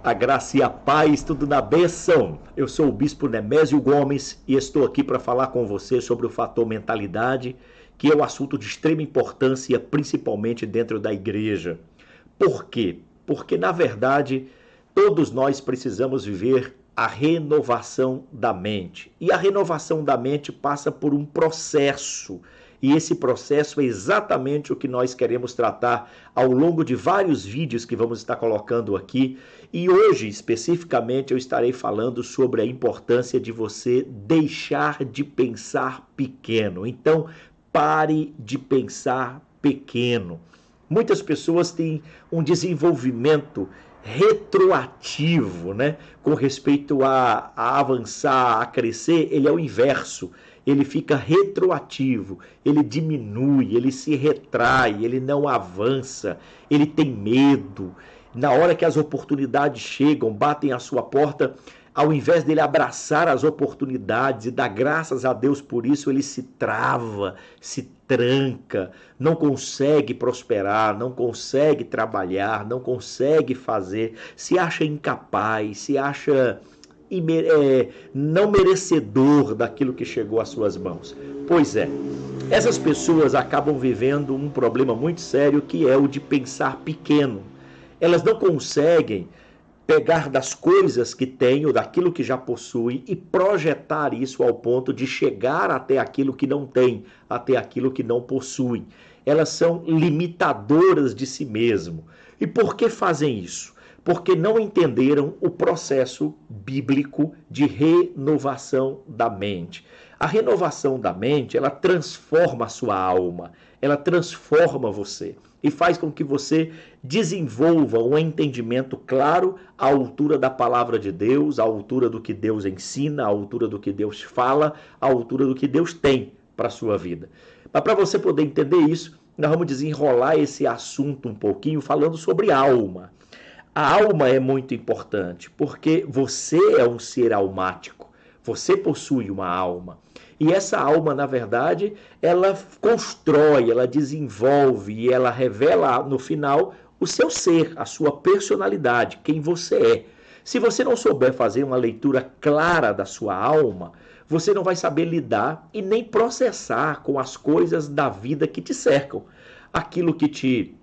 A graça e a paz, tudo na bênção. Eu sou o Bispo Nemésio Gomes e estou aqui para falar com você sobre o fator mentalidade, que é um assunto de extrema importância, principalmente dentro da igreja. Por quê? Porque, na verdade, todos nós precisamos viver a renovação da mente. E a renovação da mente passa por um processo. E esse processo é exatamente o que nós queremos tratar ao longo de vários vídeos que vamos estar colocando aqui. E hoje, especificamente, eu estarei falando sobre a importância de você deixar de pensar pequeno. Então, pare de pensar pequeno. Muitas pessoas têm um desenvolvimento retroativo, né? Com respeito a avançar, a crescer, ele é o inverso. Ele fica retroativo, ele diminui, ele se retrai, ele não avança, ele tem medo. Na hora que as oportunidades chegam, batem à sua porta, ao invés dele abraçar as oportunidades e dar graças a Deus por isso, ele se trava, se tranca, não consegue prosperar, não consegue trabalhar, não consegue fazer, se acha incapaz, se acha não merecedor daquilo que chegou às suas mãos. Pois é, essas pessoas acabam vivendo um problema muito sério, que é o de pensar pequeno. Elas não conseguem pegar das coisas que têm ou daquilo que já possuem e projetar isso ao ponto de chegar até aquilo que não tem, até aquilo que não possuem. Elas são limitadoras de si mesmo. E por que fazem isso? Porque não entenderam o processo bíblico de renovação da mente. A renovação da mente, ela transforma a sua alma, ela transforma você e faz com que você desenvolva um entendimento claro à altura da palavra de Deus, à altura do que Deus ensina, à altura do que Deus fala, à altura do que Deus tem para a sua vida. Mas para você poder entender isso, nós vamos desenrolar esse assunto um pouquinho falando sobre alma. A alma é muito importante, porque você é um ser almático, você possui uma alma. E essa alma, na verdade, ela constrói, ela desenvolve e ela revela no final o seu ser, a sua personalidade, quem você é. Se você não souber fazer uma leitura clara da sua alma, você não vai saber lidar e nem processar com as coisas da vida que te cercam. Aquilo que te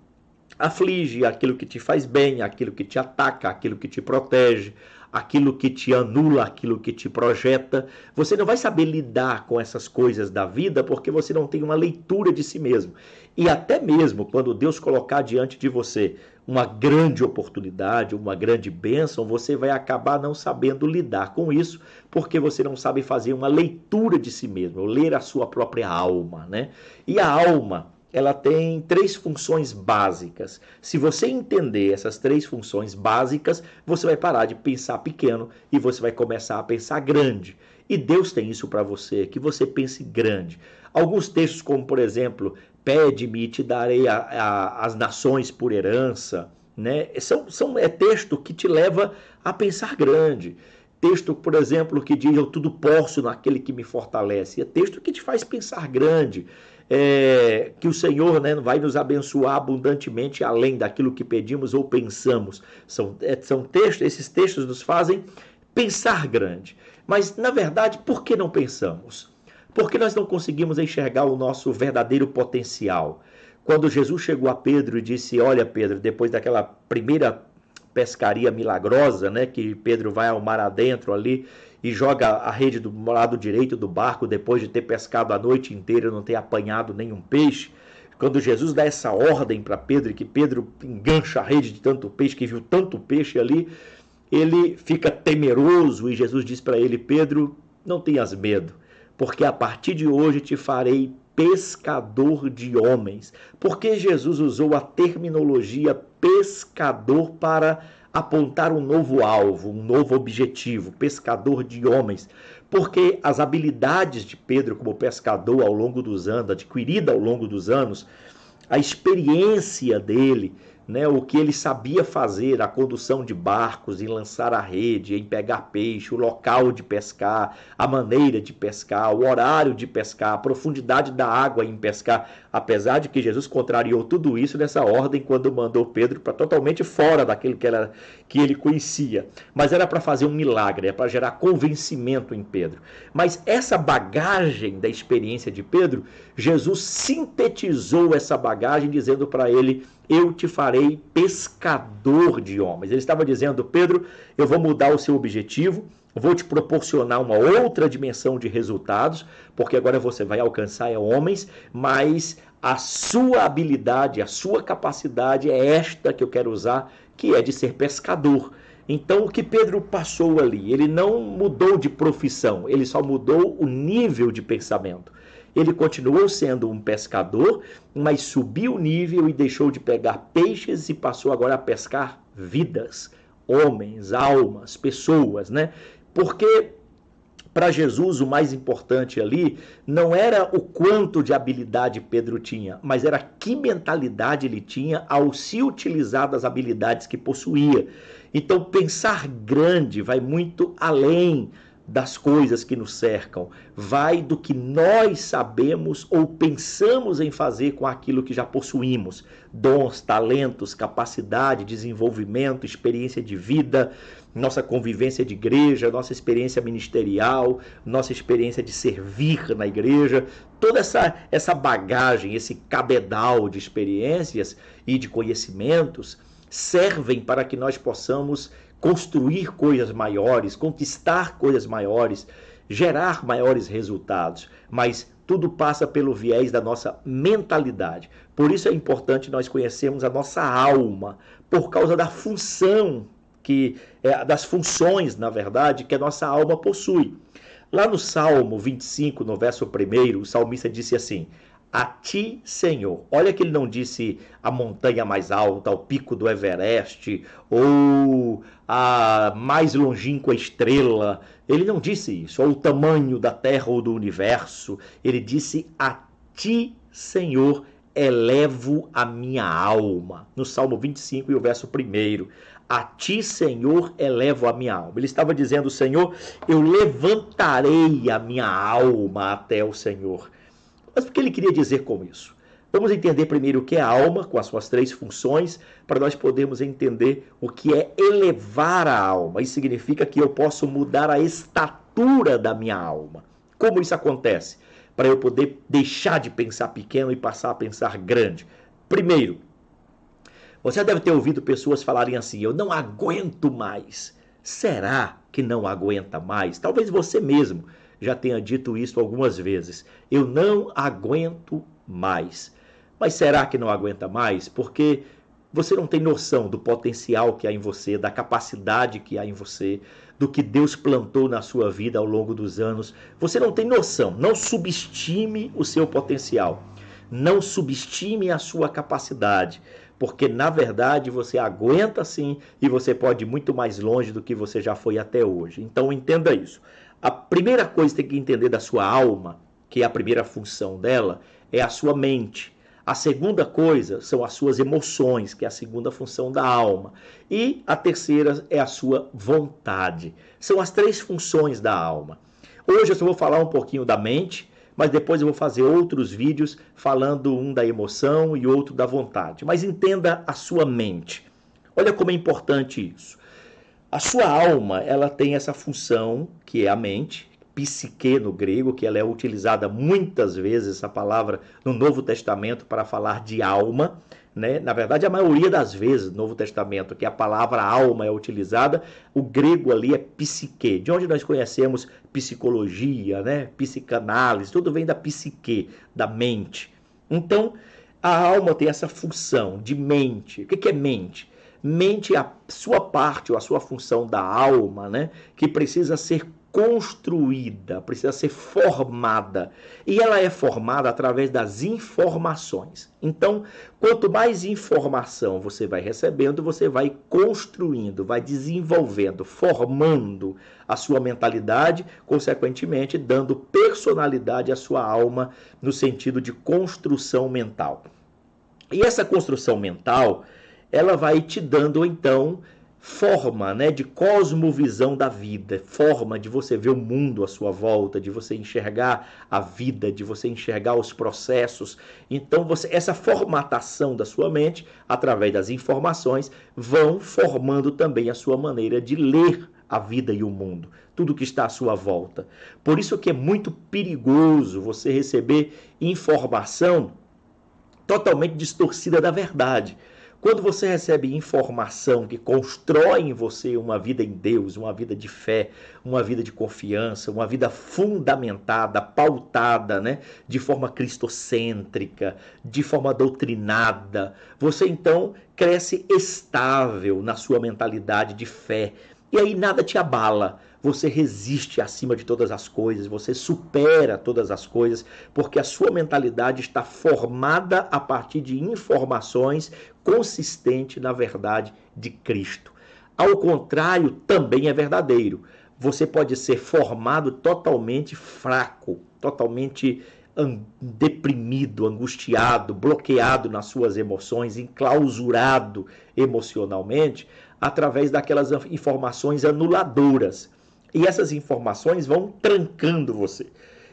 aflige, aquilo que te faz bem, aquilo que te ataca, aquilo que te protege, aquilo que te anula, aquilo que te projeta. Você não vai saber lidar com essas coisas da vida porque você não tem uma leitura de si mesmo. E até mesmo quando Deus colocar diante de você uma grande oportunidade, uma grande bênção, você vai acabar não sabendo lidar com isso porque você não sabe fazer uma leitura de si mesmo, ler a sua própria alma, né? E a alma, ela tem 3 funções básicas. Se você entender essas 3 funções básicas, você vai parar de pensar pequeno e você vai começar a pensar grande. E Deus tem isso para você, que você pense grande. Alguns textos, como por exemplo, pede-me e te darei as nações por herança, né? É texto que te leva a pensar grande. Texto, por exemplo, que diz eu tudo posso naquele que me fortalece. É texto que te faz pensar grande. Que o Senhor, né, vai nos abençoar abundantemente além daquilo que pedimos ou pensamos. Esses textos nos fazem pensar grande. Mas, na verdade, por que não pensamos? Porque nós não conseguimos enxergar o nosso verdadeiro potencial. Quando Jesus chegou a Pedro e disse, olha Pedro, depois daquela primeira pescaria milagrosa, né, que Pedro vai ao mar adentro ali e joga a rede do lado direito do barco depois de ter pescado a noite inteira e não ter apanhado nenhum peixe. Quando Jesus dá essa ordem para Pedro e que Pedro engancha a rede de tanto peixe, que viu tanto peixe ali, ele fica temeroso e Jesus diz para ele, Pedro, não tenhas medo, porque a partir de hoje te farei pescador de homens. Porque Jesus usou a terminologia pescador para apontar um novo alvo, um novo objetivo, pescador de homens. Porque as habilidades de Pedro como pescador ao longo dos anos, adquirida ao longo dos anos, a experiência dele, né, o que ele sabia fazer, a condução de barcos, em lançar a rede, em pegar peixe, o local de pescar, a maneira de pescar, o horário de pescar, a profundidade da água em pescar, apesar de que Jesus contrariou tudo isso nessa ordem quando mandou Pedro para totalmente fora daquilo que ele conhecia. Mas era para fazer um milagre, é para gerar convencimento em Pedro. Mas essa bagagem da experiência de Pedro, Jesus sintetizou essa bagagem dizendo para ele: eu te farei pescador de homens. Ele estava dizendo: Pedro, eu vou mudar o seu objetivo, vou te proporcionar uma outra dimensão de resultados, porque agora você vai alcançar homens, mas a sua habilidade, a sua capacidade é esta que eu quero usar, que é de ser pescador. Então, o que Pedro passou ali? Ele não mudou de profissão, ele só mudou o nível de pensamento. Ele continuou sendo um pescador, mas subiu o nível e deixou de pegar peixes e passou agora a pescar vidas, homens, almas, pessoas, né? Porque para Jesus o mais importante ali não era o quanto de habilidade Pedro tinha, mas era que mentalidade ele tinha ao se utilizar das habilidades que possuía. Então, pensar grande vai muito além das coisas que nos cercam, vai do que nós sabemos ou pensamos em fazer com aquilo que já possuímos, dons, talentos, capacidade, desenvolvimento, experiência de vida, nossa convivência de igreja, nossa experiência ministerial, nossa experiência de servir na igreja, toda essa bagagem, esse cabedal de experiências e de conhecimentos servem para que nós possamos construir coisas maiores, conquistar coisas maiores, gerar maiores resultados, mas tudo passa pelo viés da nossa mentalidade. Por isso é importante nós conhecermos a nossa alma, por causa da função, das funções, na verdade, que a nossa alma possui. Lá no Salmo 25, no verso 1, o salmista disse assim: a ti, Senhor. Olha que ele não disse a montanha mais alta, o pico do Everest, ou a mais longínqua estrela. Ele não disse isso, ou o tamanho da terra ou do universo. Ele disse: a ti, Senhor, elevo a minha alma. No Salmo 25 e o verso 1. A ti, Senhor, elevo a minha alma. Ele estava dizendo: Senhor, eu levantarei a minha alma até o Senhor. Mas o que ele queria dizer com isso? Vamos entender primeiro o que é a alma, com as suas 3 funções, para nós podermos entender o que é elevar a alma. Isso significa que eu posso mudar a estatura da minha alma. Como isso acontece? Para eu poder deixar de pensar pequeno e passar a pensar grande. Primeiro, você deve ter ouvido pessoas falarem assim: eu não aguento mais. Será que não aguenta mais? Talvez você mesmo já tenha dito isso algumas vezes. Eu não aguento mais. Mas será que não aguenta mais? Porque você não tem noção do potencial que há em você, da capacidade que há em você, do que Deus plantou na sua vida ao longo dos anos. Você não tem noção. Não subestime o seu potencial. Não subestime a sua capacidade. Porque, na verdade, você aguenta sim e você pode ir muito mais longe do que você já foi até hoje. Então, entenda isso. A primeira coisa que tem que entender da sua alma, que é a primeira função dela, é a sua mente. A segunda coisa são as suas emoções, que é a segunda função da alma. E a terceira é a sua vontade. São as 3 funções da alma. Hoje eu só vou falar um pouquinho da mente, mas depois eu vou fazer outros vídeos falando um da emoção e outro da vontade. Mas entenda a sua mente. Olha como é importante isso. A sua alma, ela tem essa função, que é a mente, psique no grego, que ela é utilizada muitas vezes, essa palavra, no Novo Testamento para falar de alma, né? Na verdade, a maioria das vezes no Novo Testamento que a palavra alma é utilizada, o grego ali é psique, de onde nós conhecemos psicologia, né? Psicanálise, tudo vem da psique, da mente. Então, a alma tem essa função de mente. O que é mente? Mente é a sua parte ou a sua função da alma, né? Que precisa ser construída, precisa ser formada. E ela é formada através das informações. Então, quanto mais informação você vai recebendo, você vai construindo, vai desenvolvendo, formando a sua mentalidade, consequentemente, dando personalidade à sua alma no sentido de construção mental. E essa construção mental, ela vai te dando, então, forma, né, de cosmovisão da vida, forma de você ver o mundo à sua volta, de você enxergar a vida, de você enxergar os processos. Então, essa formatação da sua mente, através das informações, vão formando também a sua maneira de ler a vida e o mundo, tudo que está à sua volta. Por isso que é muito perigoso você receber informação totalmente distorcida da verdade. Quando você recebe informação que constrói em você uma vida em Deus, uma vida de fé, uma vida de confiança, uma vida fundamentada, pautada, né, de forma cristocêntrica, de forma doutrinada, você então cresce estável na sua mentalidade de fé. E aí nada te abala. Você resiste acima de todas as coisas, você supera todas as coisas, porque a sua mentalidade está formada a partir de informações consistentes na verdade de Cristo. Ao contrário, também é verdadeiro. Você pode ser formado totalmente fraco, totalmente deprimido, angustiado, bloqueado nas suas emoções, enclausurado emocionalmente, através daquelas informações anuladoras. E essas informações vão trancando você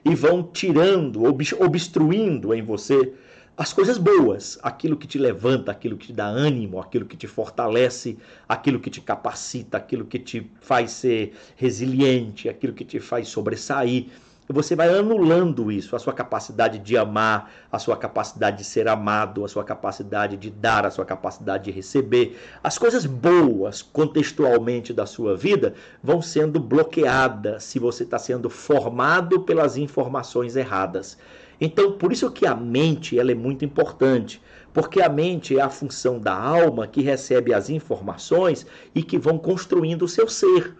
e vão tirando, obstruindo em você as coisas boas, aquilo que te levanta, aquilo que te dá ânimo, aquilo que te fortalece, aquilo que te capacita, aquilo que te faz ser resiliente, aquilo que te faz sobressair. Você vai anulando isso, a sua capacidade de amar, a sua capacidade de ser amado, a sua capacidade de dar, a sua capacidade de receber. As coisas boas, contextualmente, da sua vida vão sendo bloqueadas se você está sendo formado pelas informações erradas. Então, por isso que a mente ela é muito importante, porque a mente é a função da alma que recebe as informações e que vão construindo o seu ser.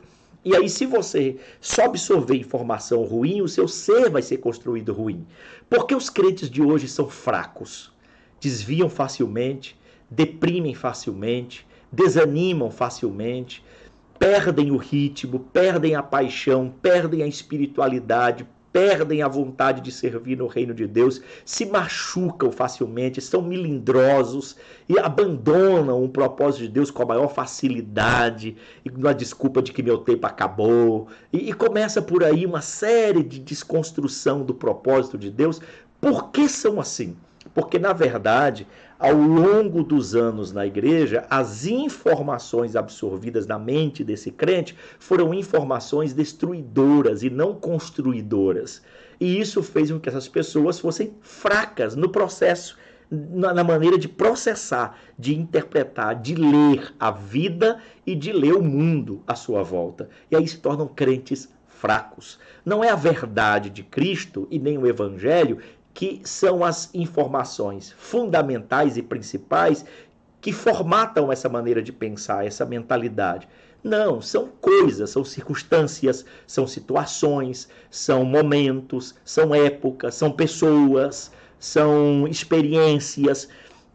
E aí, se você só absorver informação ruim, o seu ser vai ser construído ruim. Porque os crentes de hoje são fracos, desviam facilmente, deprimem facilmente, desanimam facilmente, perdem o ritmo, perdem a paixão, perdem a espiritualidade, perdem a vontade de servir no reino de Deus, se machucam facilmente, são melindrosos e abandonam o propósito de Deus com a maior facilidade, e com a desculpa de que meu tempo acabou. E começa por aí uma série de desconstrução do propósito de Deus. Por que são assim? Porque, na verdade, ao longo dos anos na igreja, as informações absorvidas na mente desse crente foram informações destruidoras e não construidoras. E isso fez com que essas pessoas fossem fracas no processo, na maneira de processar, de interpretar, de ler a vida e de ler o mundo à sua volta. E aí se tornam crentes fracos. Não é a verdade de Cristo e nem o Evangelho que são as informações fundamentais e principais que formatam essa maneira de pensar, essa mentalidade. Não, são coisas, são circunstâncias, são situações, são momentos, são épocas, são pessoas, são experiências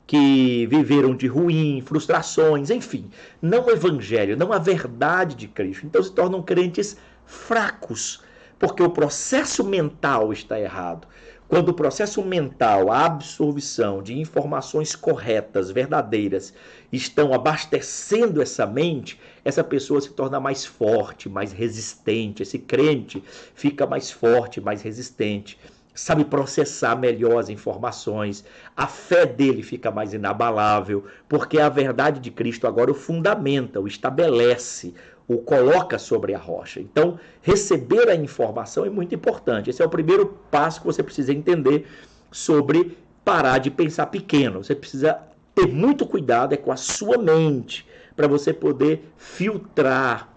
que viveram de ruim, frustrações, enfim. Não o evangelho, não a verdade de Cristo. Então se tornam crentes fracos, porque o processo mental está errado. Quando o processo mental, a absorção de informações corretas, verdadeiras, estão abastecendo essa mente, essa pessoa se torna mais forte, mais resistente. Esse crente fica mais forte, mais resistente, sabe processar melhor as informações, a fé dele fica mais inabalável, porque a verdade de Cristo agora o fundamenta, o estabelece, o coloca sobre a rocha. Então, receber a informação é muito importante. Esse é o primeiro passo que você precisa entender sobre parar de pensar pequeno. Você precisa ter muito cuidado com a sua mente, para você poder filtrar,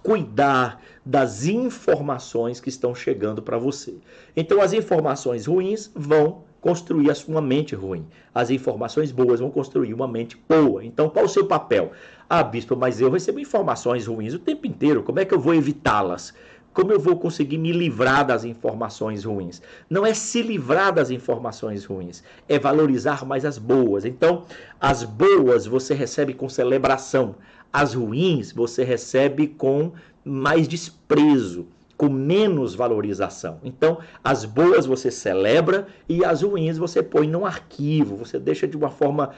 cuidar das informações que estão chegando para você. Então, as informações ruins vão construir uma mente ruim. As informações boas vão construir uma mente boa. Então, qual o seu papel? Ah, bispo, mas eu recebo informações ruins o tempo inteiro. Como é que eu vou evitá-las? Como eu vou conseguir me livrar das informações ruins? Não é se livrar das informações ruins, é valorizar mais as boas. Então, as boas você recebe com celebração. As ruins você recebe com mais desprezo, com menos valorização. Então, as boas você celebra e as ruins você põe num arquivo, você deixa de uma forma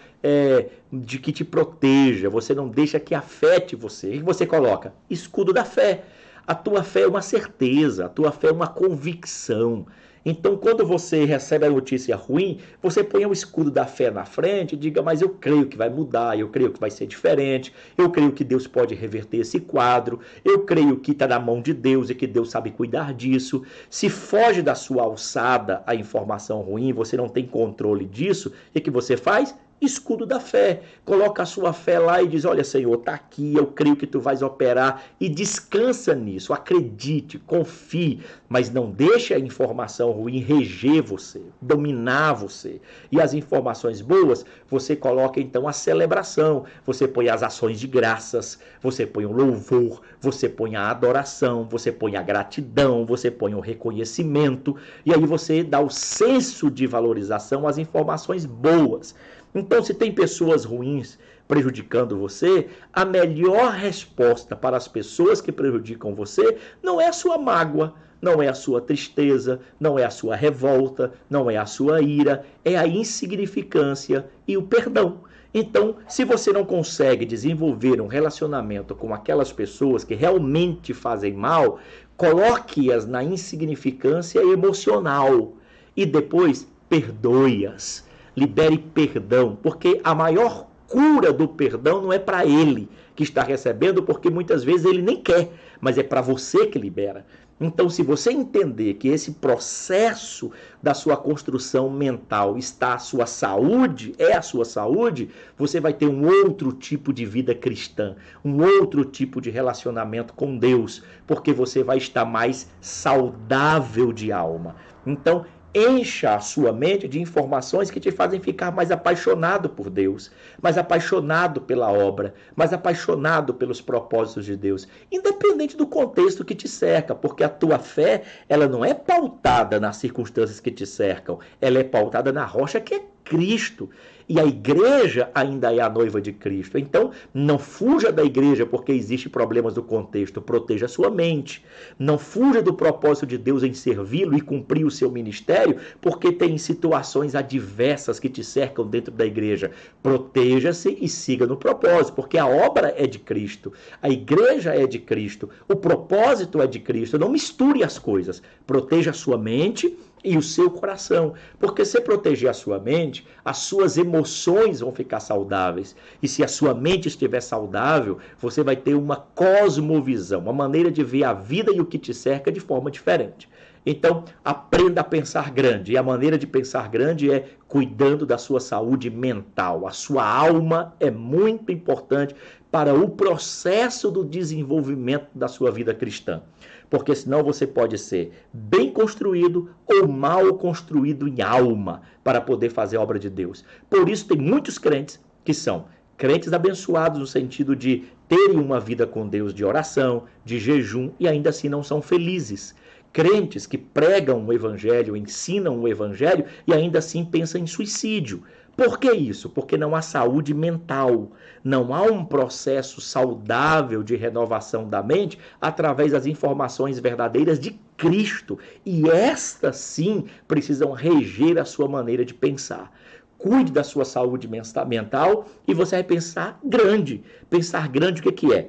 de que te proteja, você não deixa que afete você. E você coloca escudo da fé. A tua fé é uma certeza, a tua fé é uma convicção. Então, quando você recebe a notícia ruim, você põe o escudo da fé na frente e diga, mas eu creio que vai mudar, eu creio que vai ser diferente, eu creio que Deus pode reverter esse quadro, eu creio que está na mão de Deus e que Deus sabe cuidar disso. Se foge da sua alçada a informação ruim, você não tem controle disso, o que você faz? Escudo da fé, coloca a sua fé lá e diz, olha Senhor, está aqui, eu creio que tu vais operar e descansa nisso, acredite, confie, mas não deixe a informação ruim reger você, dominar você. E as informações boas, você coloca então a celebração, você põe as ações de graças, você põe o louvor, você põe a adoração, você põe a gratidão, você põe o reconhecimento, e aí você dá o senso de valorização às informações boas. Então, se tem pessoas ruins prejudicando você, a melhor resposta para as pessoas que prejudicam você não é a sua mágoa, não é a sua tristeza, não é a sua revolta, não é a sua ira, é a insignificância e o perdão. Então, se você não consegue desenvolver um relacionamento com aquelas pessoas que realmente fazem mal, coloque-as na insignificância emocional e depois perdoe-as. Libere perdão, porque a maior cura do perdão não é para ele que está recebendo, porque muitas vezes ele nem quer, mas é para você que libera. Então, se você entender que esse processo da sua construção mental está a sua saúde, você vai ter um outro tipo de vida cristã, um outro tipo de relacionamento com Deus, porque você vai estar mais saudável de alma. Então, encha a sua mente de informações que te fazem ficar mais apaixonado por Deus, mais apaixonado pela obra, mais apaixonado pelos propósitos de Deus, independente do contexto que te cerca, porque a tua fé, ela não é pautada nas circunstâncias que te cercam, ela é pautada na rocha que é Cristo. E a igreja ainda é a noiva de Cristo. Então, não fuja da igreja porque existem problemas do contexto. Proteja a sua mente. Não fuja do propósito de Deus em servi-lo e cumprir o seu ministério porque tem situações adversas que te cercam dentro da igreja. Proteja-se e siga no propósito, porque a obra é de Cristo. A igreja é de Cristo. O propósito é de Cristo. Não misture as coisas. Proteja a sua mente e o seu coração, porque se proteger a sua mente, as suas emoções vão ficar saudáveis, e se a sua mente estiver saudável, você vai ter uma cosmovisão, uma maneira de ver a vida e o que te cerca de forma diferente. Então, aprenda a pensar grande, e a maneira de pensar grande é cuidando da sua saúde mental. A sua alma é muito importante para o processo do desenvolvimento da sua vida cristã. Porque senão você pode ser bem construído ou mal construído em alma para poder fazer a obra de Deus. Por isso tem muitos crentes que são crentes abençoados no sentido de terem uma vida com Deus de oração, de jejum e ainda assim não são felizes. Crentes que pregam o evangelho, ensinam o evangelho e ainda assim pensam em suicídio. Por que isso? Porque não há saúde mental, não há um processo saudável de renovação da mente através das informações verdadeiras de Cristo. E estas sim precisam reger a sua maneira de pensar. Cuide da sua saúde mental e você vai pensar grande. Pensar grande o que é?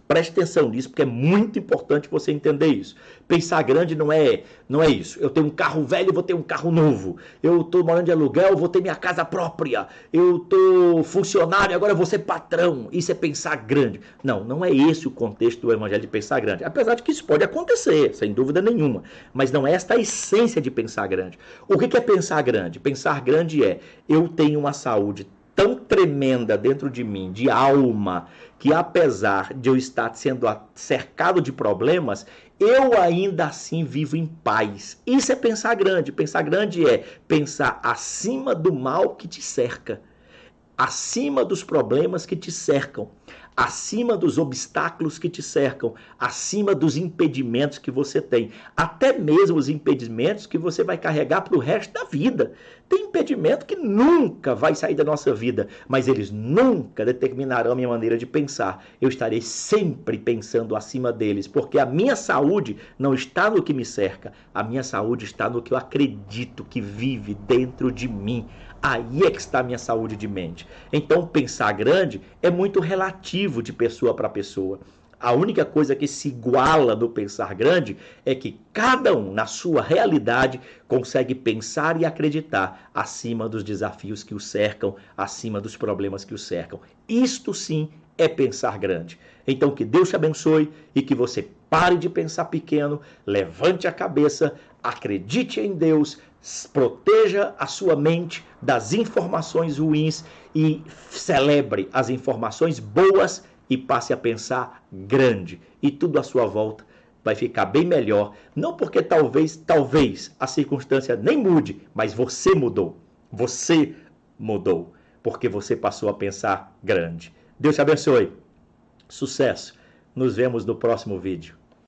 Preste atenção nisso, porque é muito importante você entender isso. Pensar grande não é isso. Eu tenho um carro velho, vou ter um carro novo. Eu estou morando de aluguel, vou ter minha casa própria. Eu estou funcionário, agora eu vou ser patrão. Isso é pensar grande. Não é esse o contexto do evangelho de pensar grande. Apesar de que isso pode acontecer, sem dúvida nenhuma. Mas não é esta a essência de pensar grande. O que é pensar grande? Pensar grande é, eu tenho uma saúde tão tremenda dentro de mim, de alma, que apesar de eu estar sendo cercado de problemas, eu ainda assim vivo em paz. Isso é pensar grande. Pensar grande é pensar acima do mal que te cerca, acima dos problemas que te cercam, acima dos obstáculos que te cercam, acima dos impedimentos que você tem, até mesmo os impedimentos que você vai carregar para o resto da vida. Tem impedimento que nunca vai sair da nossa vida, mas eles nunca determinarão a minha maneira de pensar. Eu estarei sempre pensando acima deles, porque a minha saúde não está no que me cerca, a minha saúde está no que eu acredito que vive dentro de mim. Aí é que está a minha saúde de mente. Então, pensar grande é muito relativo de pessoa para pessoa. A única coisa que se iguala no pensar grande é que cada um, na sua realidade, consegue pensar e acreditar acima dos desafios que o cercam, acima dos problemas que o cercam. Isto sim é pensar grande. Então, que Deus te abençoe e que você pare de pensar pequeno, levante a cabeça, acredite em Deus, proteja a sua mente das informações ruins e celebre as informações boas e passe a pensar grande. E tudo à sua volta vai ficar bem melhor. Não porque talvez a circunstância nem mude, mas você mudou. Você mudou. Porque você passou a pensar grande. Deus te abençoe. Sucesso. Nos vemos no próximo vídeo.